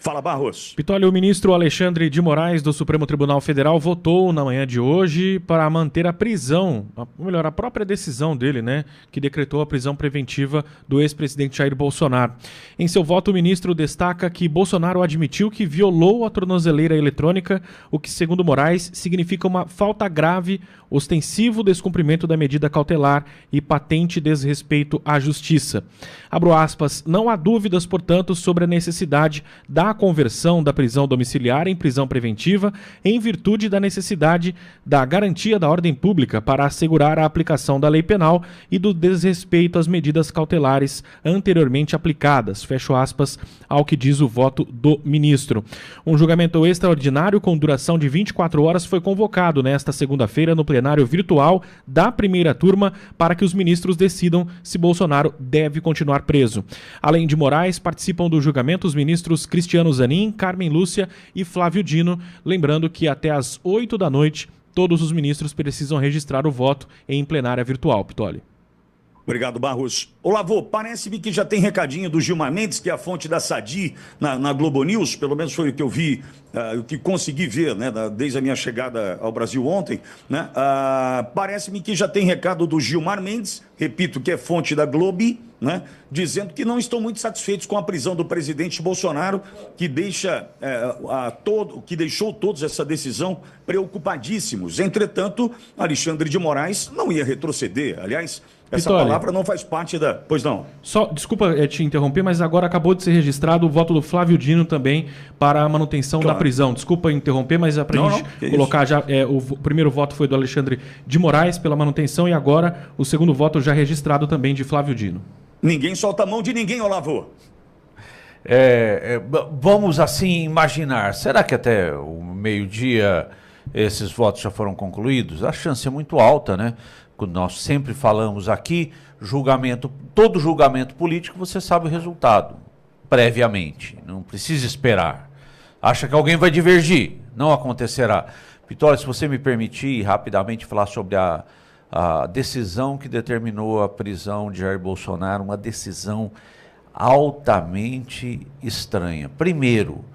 Fala, Barros. Pitoli, o ministro Alexandre de Moraes do Supremo Tribunal Federal votou na manhã de hoje para manter a prisão, ou melhor, a própria decisão dele, né, que decretou a prisão preventiva do ex-presidente Jair Bolsonaro. Em seu voto, o ministro destaca que Bolsonaro admitiu que violou a tornozeleira eletrônica, o que, segundo Moraes, significa uma falta grave, ostensivo descumprimento da medida cautelar e patente desrespeito à justiça. Abro aspas, não há dúvidas, portanto, sobre a necessidade da conversão da prisão domiciliar em prisão preventiva em virtude da necessidade da garantia da ordem pública para assegurar a aplicação da lei penal e do desrespeito às medidas cautelares anteriormente aplicadas, fecho aspas, ao que diz o voto do ministro. Um julgamento extraordinário com duração de 24 horas foi convocado nesta segunda-feira no plenário virtual da primeira turma para que os ministros decidam se Bolsonaro deve continuar preso. Além de Moraes, participam do julgamento os ministros Cristiano Zanin, Carmen Lúcia e Flávio Dino, lembrando que até às 8 da noite todos os ministros precisam registrar o voto em plenária virtual. Pitoli. Obrigado, Barros. Olavo, parece-me que já tem recadinho do Gilmar Mendes, que é a fonte da Sadi na Globo News, pelo menos foi o que eu vi, o que consegui ver, né, desde a minha chegada ao Brasil ontem, né? Parece-me que já tem recado do Gilmar Mendes, repito, que é fonte da Globo, né, dizendo que não estão muito satisfeitos com a prisão do presidente Bolsonaro, que deixou todos essa decisão preocupadíssimos. Entretanto, Alexandre de Moraes não ia retroceder. Aliás, essa Pitoli, palavra não faz parte da... Pois não. Desculpa te interromper, mas agora acabou de ser registrado o voto do Flávio Dino também para a manutenção da prisão. Desculpa interromper, mas para a gente colocar já... o primeiro voto foi do Alexandre de Moraes pela manutenção e agora o segundo voto já registrado também de Flávio Dino. Ninguém solta a mão de ninguém, Olavo. Vamos assim imaginar, será que até o meio-dia esses votos já foram concluídos? A chance é muito alta, né? Quando nós sempre falamos aqui, todo julgamento político você sabe o resultado, previamente, não precisa esperar. Acha que alguém vai divergir? Não acontecerá. Pitoli, se você me permitir rapidamente falar sobre a decisão que determinou a prisão de Jair Bolsonaro, uma decisão altamente estranha. Primeiro,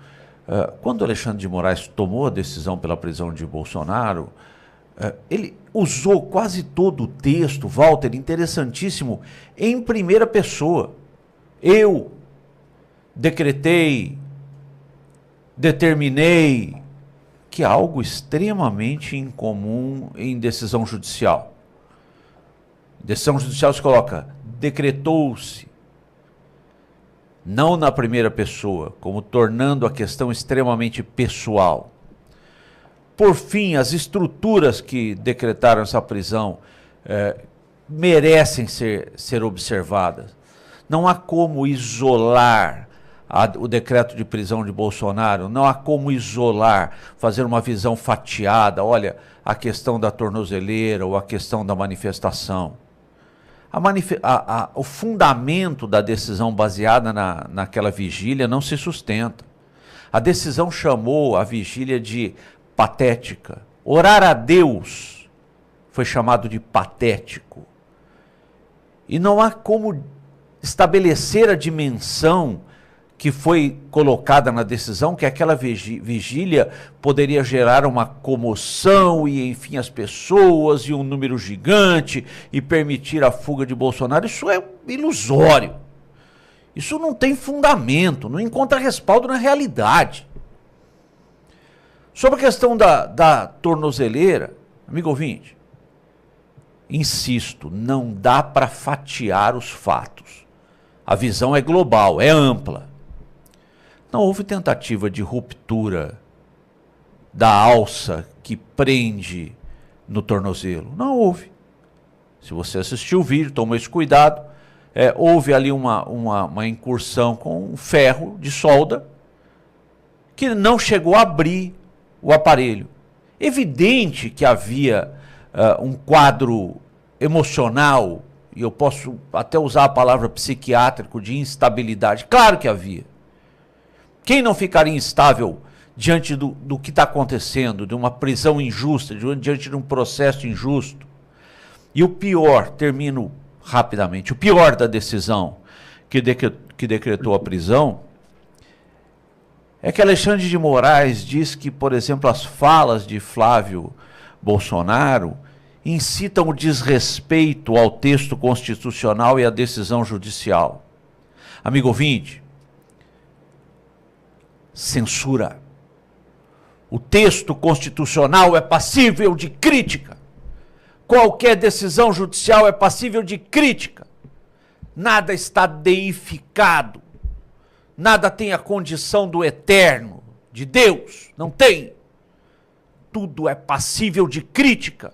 quando Alexandre de Moraes tomou a decisão pela prisão de Bolsonaro, ele usou quase todo o texto, Walter, interessantíssimo, em primeira pessoa. Eu decretei, determinei, que é algo extremamente incomum em decisão judicial. Decisão judicial se coloca, decretou-se, não na primeira pessoa, como tornando a questão extremamente pessoal. Por fim, as estruturas que decretaram essa prisão merecem ser observadas. Não há como isolar o decreto de prisão de Bolsonaro, não há como isolar, fazer uma visão fatiada, olha, a questão da tornozeleira ou a questão da manifestação. O fundamento da decisão baseada naquela vigília não se sustenta. A decisão chamou a vigília de patética. Orar a Deus foi chamado de patético. E não há como estabelecer a dimensão que foi colocada na decisão, que aquela vigília poderia gerar uma comoção e, enfim, as pessoas e um número gigante e permitir a fuga de Bolsonaro. Isso é ilusório. Isso não tem fundamento, não encontra respaldo na realidade. Sobre a questão da tornozeleira, amigo ouvinte, insisto, não dá para fatiar os fatos. A visão é global, é ampla. Não houve tentativa de ruptura da alça que prende no tornozelo. Não houve. Se você assistiu o vídeo, tomou esse cuidado, houve ali uma incursão com um ferro de solda que não chegou a abrir o aparelho. Evidente que havia um quadro emocional, e eu posso até usar a palavra psiquiátrico, de instabilidade. Claro que havia. Quem não ficaria instável diante do que está acontecendo, de uma prisão injusta, diante de um processo injusto? E o pior, termino rapidamente, o pior da decisão que decretou a prisão é que Alexandre de Moraes diz que, por exemplo, as falas de Flávio Bolsonaro incitam o desrespeito ao texto constitucional e à decisão judicial. Amigo ouvinte, censura. O texto constitucional é passível de crítica. Qualquer decisão judicial é passível de crítica. Nada está deificado. Nada tem a condição do eterno, de Deus. Não tem. Tudo é passível de crítica.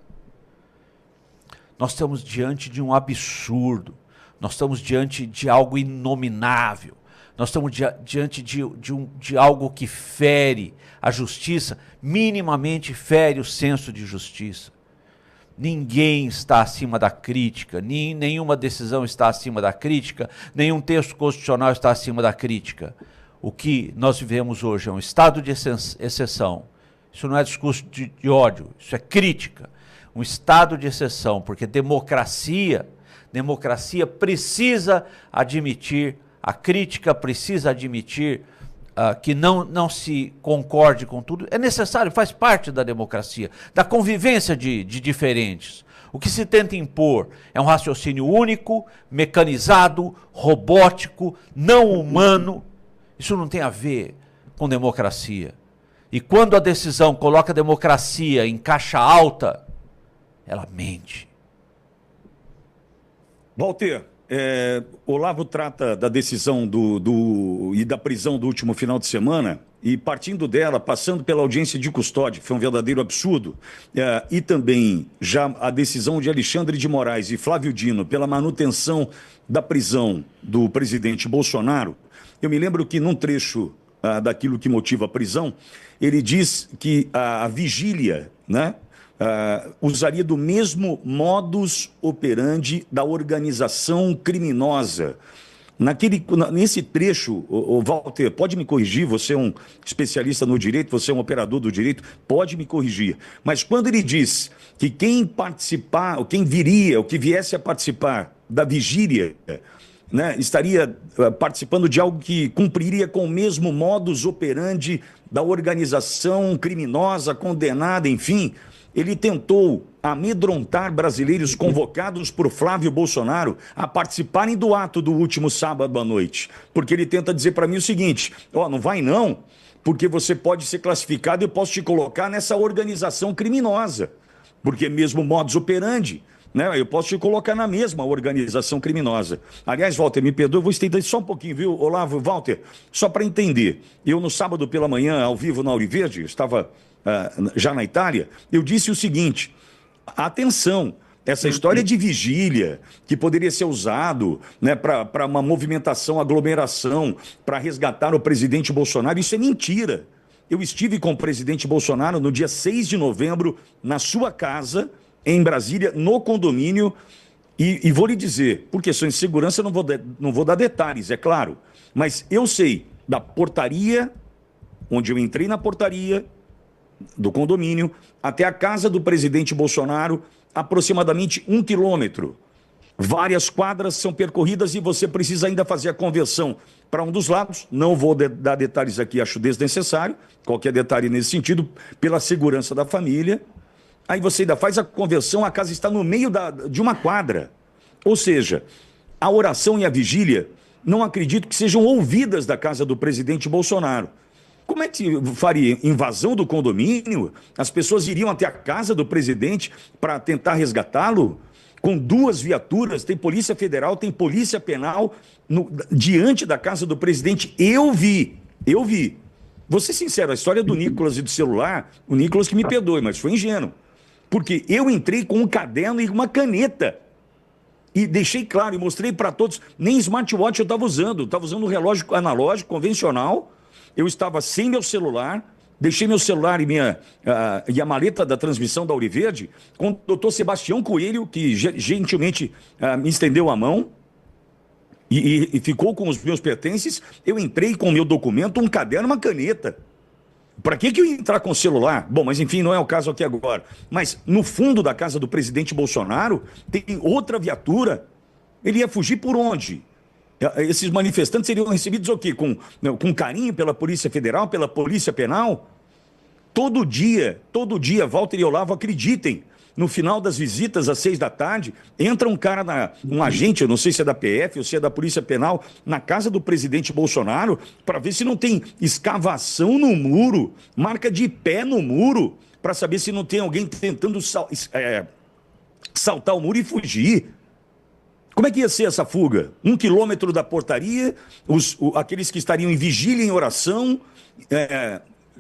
Nós estamos diante de um absurdo. Nós estamos diante de algo inominável. Nós estamos diante de algo que fere a justiça, minimamente fere o senso de justiça. Ninguém está acima da crítica, nenhuma decisão está acima da crítica, nenhum texto constitucional está acima da crítica. O que nós vivemos hoje é um estado de exceção. Isso não é discurso de ódio, isso é crítica. Um estado de exceção, porque democracia precisa admitir, a crítica precisa admitir que não se concorde com tudo. É necessário, faz parte da democracia, da convivência de diferentes. O que se tenta impor é um raciocínio único, mecanizado, robótico, não humano. Isso não tem a ver com democracia. E quando a decisão coloca a democracia em caixa alta, ela mente. Walter, Olavo trata da decisão e da prisão do último final de semana, e partindo dela, passando pela audiência de custódia, que foi um verdadeiro absurdo, e também já a decisão de Alexandre de Moraes e Flávio Dino pela manutenção da prisão do presidente Bolsonaro. Eu me lembro que num trecho daquilo que motiva a prisão, ele diz que a vigília, né, usaria do mesmo modus operandi da organização criminosa. Nesse trecho, Walter, pode me corrigir, você é um especialista no direito, você é um operador do direito, pode me corrigir. Mas quando ele diz que quem participar, ou quem viria, ou que viesse a participar da vigília, né, estaria participando de algo que cumpriria com o mesmo modus operandi da organização criminosa, condenada, enfim, ele tentou amedrontar brasileiros convocados por Flávio Bolsonaro a participarem do ato do último sábado à noite. Porque ele tenta dizer para mim o seguinte: não vai não, porque você pode ser classificado e eu posso te colocar nessa organização criminosa. Porque mesmo modus operandi, né, eu posso te colocar na mesma organização criminosa. Aliás, Walter, me perdoe, eu vou estender só um pouquinho, viu, Olavo? Walter, só para entender. Eu, no sábado pela manhã, ao vivo na Auriverde, estava já na Itália, eu disse o seguinte: atenção, essa história de vigília, que poderia ser usado, né, para uma movimentação, aglomeração, para resgatar o presidente Bolsonaro, isso é mentira. Eu estive com o presidente Bolsonaro no dia 6 de novembro, na sua casa, em Brasília, no condomínio, e vou lhe dizer, por questões de segurança, eu não vou dar detalhes, é claro, mas eu sei da portaria, onde eu entrei na portaria do condomínio, até a casa do presidente Bolsonaro, aproximadamente 1 quilômetro. Várias quadras são percorridas e você precisa ainda fazer a conversão para um dos lados. Não vou dar detalhes aqui, acho desnecessário, qualquer detalhe nesse sentido, pela segurança da família. Aí você ainda faz a conversão, a casa está no meio de uma quadra. Ou seja, a oração e a vigília, não acredito que sejam ouvidas da casa do presidente Bolsonaro. Como é que faria? Invasão do condomínio? As pessoas iriam até a casa do presidente para tentar resgatá-lo? Com 2 viaturas, tem Polícia Federal, tem Polícia Penal, diante da casa do presidente. Eu vi. Vou ser sincero, a história do Nicolas e do celular, o Nicolas que me perdoe, mas foi ingênuo. Porque eu entrei com um caderno e uma caneta. E deixei claro, e mostrei para todos, nem smartwatch eu estava usando um relógio analógico, convencional. Eu estava sem meu celular, deixei meu celular e a maleta da transmissão da Auriverde com o doutor Sebastião Coelho, que gentilmente me estendeu a mão e ficou com os meus pertences. Eu entrei com o meu documento, um caderno, uma caneta. Para que eu ia entrar com o celular? Bom, mas enfim, não é o caso aqui agora. Mas no fundo da casa do presidente Bolsonaro tem outra viatura. Ele ia fugir por onde? Esses manifestantes seriam recebidos o quê? Com carinho pela Polícia Federal, pela Polícia Penal? Todo dia, Walter e Olavo, acreditem. No final das visitas, às 6 da tarde, entra um cara, um agente, eu não sei se é da PF ou se é da Polícia Penal, na casa do presidente Bolsonaro, para ver se não tem escavação no muro, marca de pé no muro, para saber se não tem alguém tentando saltar o muro e fugir. Como é que ia ser essa fuga? 1 quilômetro da portaria, aqueles que estariam em vigília, em oração,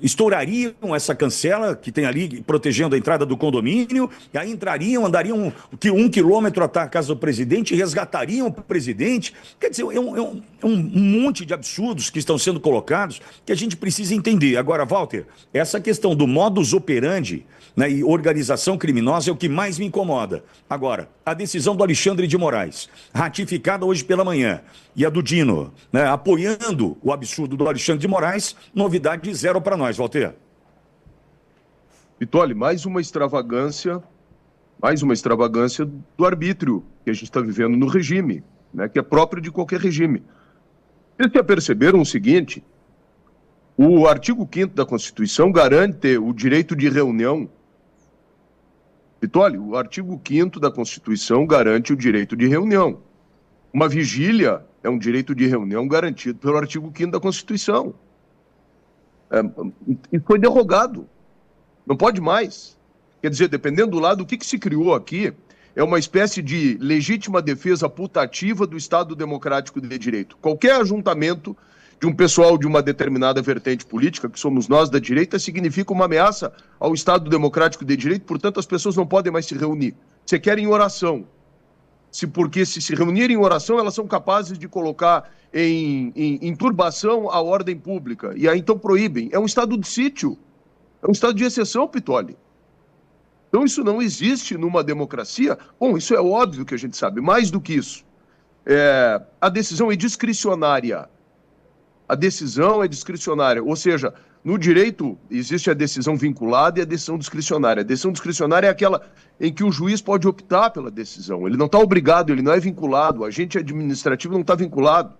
estourariam essa cancela que tem ali protegendo a entrada do condomínio, e aí andariam 1 quilômetro até a casa do presidente, resgatariam o presidente. Quer dizer, é um monte de absurdos que estão sendo colocados que a gente precisa entender. Agora, Walter, essa questão do modus operandi, né, e organização criminosa é o que mais me incomoda. Agora, a decisão do Alexandre de Moraes, ratificada hoje pela manhã, e a do Dino, né, apoiando o absurdo do Alexandre de Moraes, novidade zero para nós, Walter. Vitoli, mais uma extravagância do arbítrio que a gente está vivendo no regime, né, que é próprio de qualquer regime. Vocês já perceberam o seguinte: o artigo 5º da Constituição garante o direito de reunião. Vitoli, o artigo 5º da Constituição garante o direito de reunião. Uma vigília é um direito de reunião garantido pelo artigo 5º da Constituição. E foi derrogado. Não pode mais. Quer dizer, dependendo do lado, o que se criou aqui é uma espécie de legítima defesa putativa do Estado Democrático de Direito. Qualquer ajuntamento de um pessoal de uma determinada vertente política, que somos nós da direita, significa uma ameaça ao Estado Democrático de Direito, portanto as pessoas não podem mais se reunir. Se querem oração. Porque se reunirem em oração, elas são capazes de colocar em turbação a ordem pública. E aí então proíbem. É um estado de sítio. É um estado de exceção, Pitoli. Então isso não existe numa democracia. Bom, isso é óbvio que a gente sabe. Mais do que isso, a decisão é discricionária. A decisão é discricionária. Ou seja, no direito existe a decisão vinculada e a decisão discricionária. A decisão discricionária é aquela em que o juiz pode optar pela decisão. Ele não está obrigado, ele não é vinculado. O agente administrativo não está vinculado.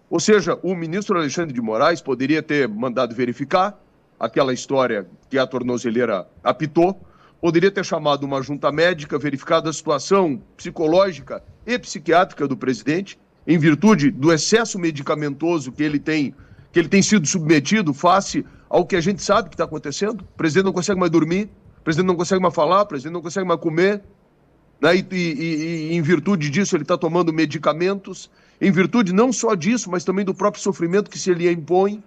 Ou seja, o ministro Alexandre de Moraes poderia ter mandado verificar aquela história que a tornozeleira apitou, poderia ter chamado uma junta médica, verificado a situação psicológica e psiquiátrica do presidente, em virtude do excesso medicamentoso que ele tem sido submetido face ao que a gente sabe que está acontecendo. O presidente não consegue mais dormir, o presidente não consegue mais falar, o presidente não consegue mais comer, né? E em virtude disso ele está tomando medicamentos, em virtude não só disso, mas também do próprio sofrimento que se ele impõe,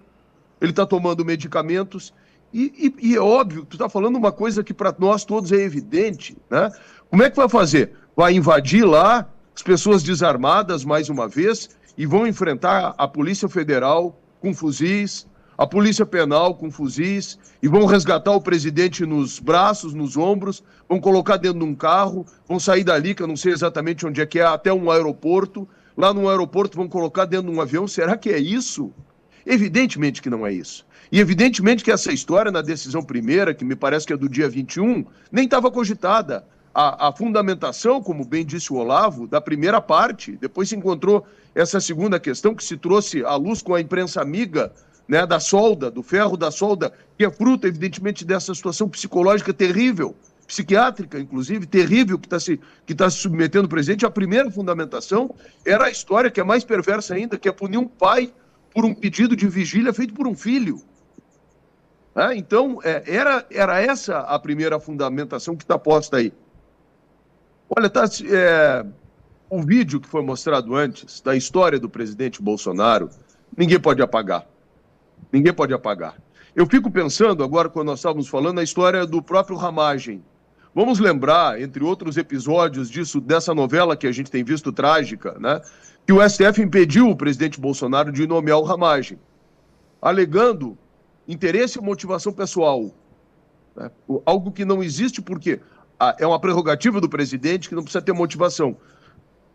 ele está tomando medicamentos. E é óbvio, tu está falando uma coisa que para nós todos é evidente, né? Como é que vai fazer? Vai invadir lá as pessoas desarmadas mais uma vez e vão enfrentar a Polícia Federal com fuzis, a Polícia Penal com fuzis, e vão resgatar o presidente nos braços, nos ombros, vão colocar dentro de um carro, vão sair dali, que eu não sei exatamente onde é que é, até um aeroporto. Lá no aeroporto vão colocar dentro de um avião. Será que é isso? Evidentemente que não é isso. E evidentemente que essa história na decisão primeira, que me parece que é do dia 21, nem estava cogitada. A fundamentação, como bem disse o Olavo, da primeira parte, depois se encontrou essa segunda questão que se trouxe à luz com a imprensa amiga, né, da solda, do ferro da solda, que é fruto, evidentemente, dessa situação psicológica terrível, psiquiátrica, inclusive, terrível, que está se submetendo o presidente. A primeira fundamentação era a história que é mais perversa ainda, que é punir um pai por um pedido de vigília feito por um filho. Então, era essa a primeira fundamentação que está posta aí. Olha, o vídeo que foi mostrado antes da história do presidente Bolsonaro, ninguém pode apagar. Ninguém pode apagar. Eu fico pensando agora, quando nós estávamos falando, a história do próprio Ramagem. Vamos lembrar, entre outros episódios dessa novela que a gente tem visto trágica, né, que o STF impediu o presidente Bolsonaro de nomear o Ramagem, alegando interesse e motivação pessoal. Né, algo que não existe porque é uma prerrogativa do presidente que não precisa ter motivação.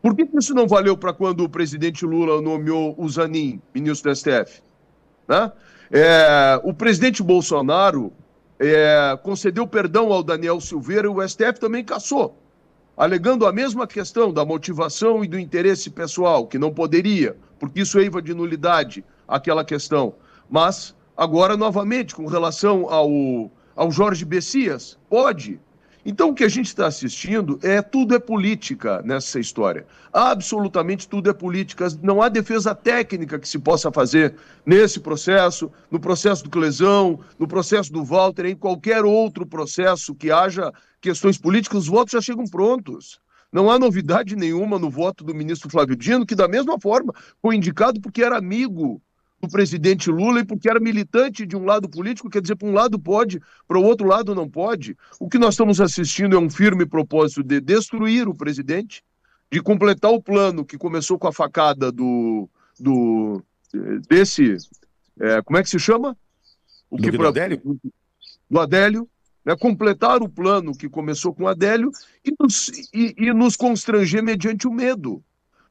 Por que isso não valeu para quando o presidente Lula nomeou o Zanin, ministro do STF? Né? O presidente Bolsonaro concedeu perdão ao Daniel Silveira e o STF também cassou. alegando a mesma questão da motivação e do interesse pessoal, que não poderia, porque isso eiva de nulidade aquela questão. Mas, agora, novamente, com relação ao Jorge Bessias, pode. Então, o que a gente está assistindo tudo é política nessa história. Absolutamente tudo é política. Não há defesa técnica que se possa fazer nesse processo, no processo do Clesão, no processo do Walter, em qualquer outro processo que haja questões políticas, os votos já chegam prontos. Não há novidade nenhuma no voto do ministro Flávio Dino, que da mesma forma foi indicado porque era amigo do presidente Lula e porque era militante de um lado político, quer dizer, para um lado pode, para o outro lado não pode. O que nós estamos assistindo é um firme propósito de destruir o presidente, de completar o plano que começou com a facada desse, como é que se chama? Do Adélio? Do Adélio, né? Completar o plano que começou com o Adélio e nos constranger mediante o medo,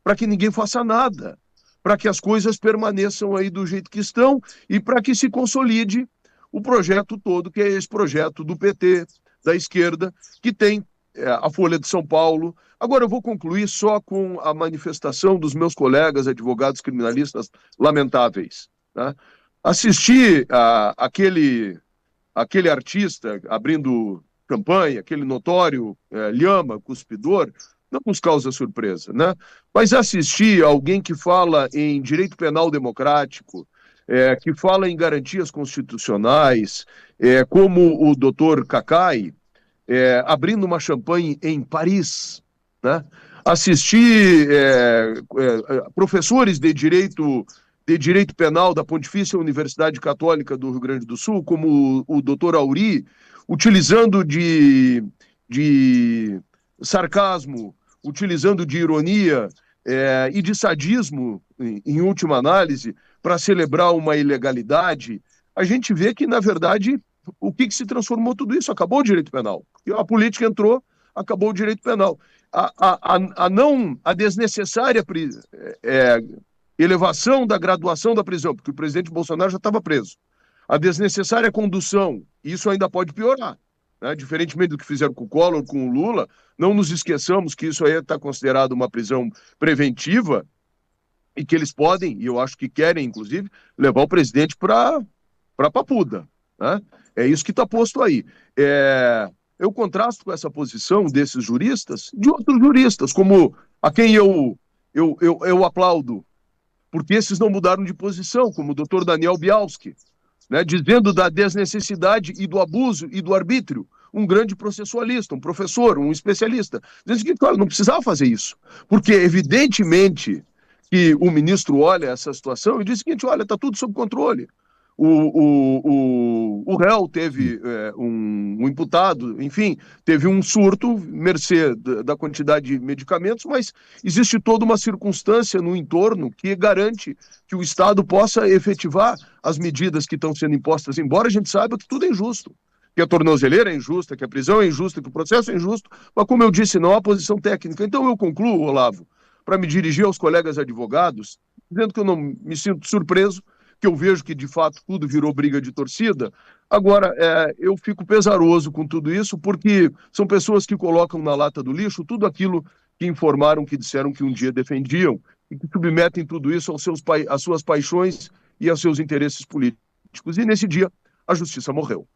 para que ninguém faça nada, para que as coisas permaneçam aí do jeito que estão e para que se consolide o projeto todo, que é esse projeto do PT, da esquerda, que tem a Folha de São Paulo. Agora eu vou concluir só com a manifestação dos meus colegas advogados criminalistas lamentáveis, né? Assisti aquele artista abrindo campanha, aquele notório lhama, cuspidor, não nos causa surpresa, né? Mas assistir alguém que fala em direito penal democrático, que fala em garantias constitucionais, como o doutor Cacai, abrindo uma champanhe em Paris, né? Assistir professores de direito penal da Pontifícia Universidade Católica do Rio Grande do Sul, como o doutor Auri, utilizando de sarcasmo, utilizando de ironia e de sadismo, em última análise, para celebrar uma ilegalidade, a gente vê que, na verdade, o que se transformou tudo isso? Acabou o direito penal. A política entrou, acabou o direito penal. A desnecessária elevação da graduação da prisão, porque o presidente Bolsonaro já estava preso. A desnecessária condução, isso ainda pode piorar, né? Diferentemente do que fizeram com o Collor, com o Lula, não nos esqueçamos que isso aí está considerado uma prisão preventiva e que eles podem, e eu acho que querem, inclusive, levar o presidente para Papuda, né? É isso que está posto aí. Eu contrasto com essa posição desses juristas de outros juristas, como a quem eu aplaudo, porque esses não mudaram de posição, como o doutor Daniel Bialski, né, dizendo da desnecessidade e do abuso e do arbítrio. Um grande processualista, um professor, um especialista. Dizendo que, olha, não precisava fazer isso, porque evidentemente que o ministro olha essa situação e diz o seguinte, olha, está tudo sob controle. O réu teve um imputado, enfim, teve um surto, mercê da quantidade de medicamentos, mas existe toda uma circunstância no entorno que garante que o Estado possa efetivar as medidas que estão sendo impostas, embora a gente saiba que tudo é injusto, que a tornozeleira é injusta, que a prisão é injusta, que o processo é injusto, mas como eu disse, não há posição técnica. Então eu concluo, Olavo, para me dirigir aos colegas advogados, dizendo que eu não me sinto surpreso, que eu vejo que, de fato, tudo virou briga de torcida. Agora, eu fico pesaroso com tudo isso, porque são pessoas que colocam na lata do lixo tudo aquilo que informaram, que disseram que um dia defendiam, e que submetem tudo isso às suas paixões e aos seus interesses políticos. E, nesse dia, a justiça morreu.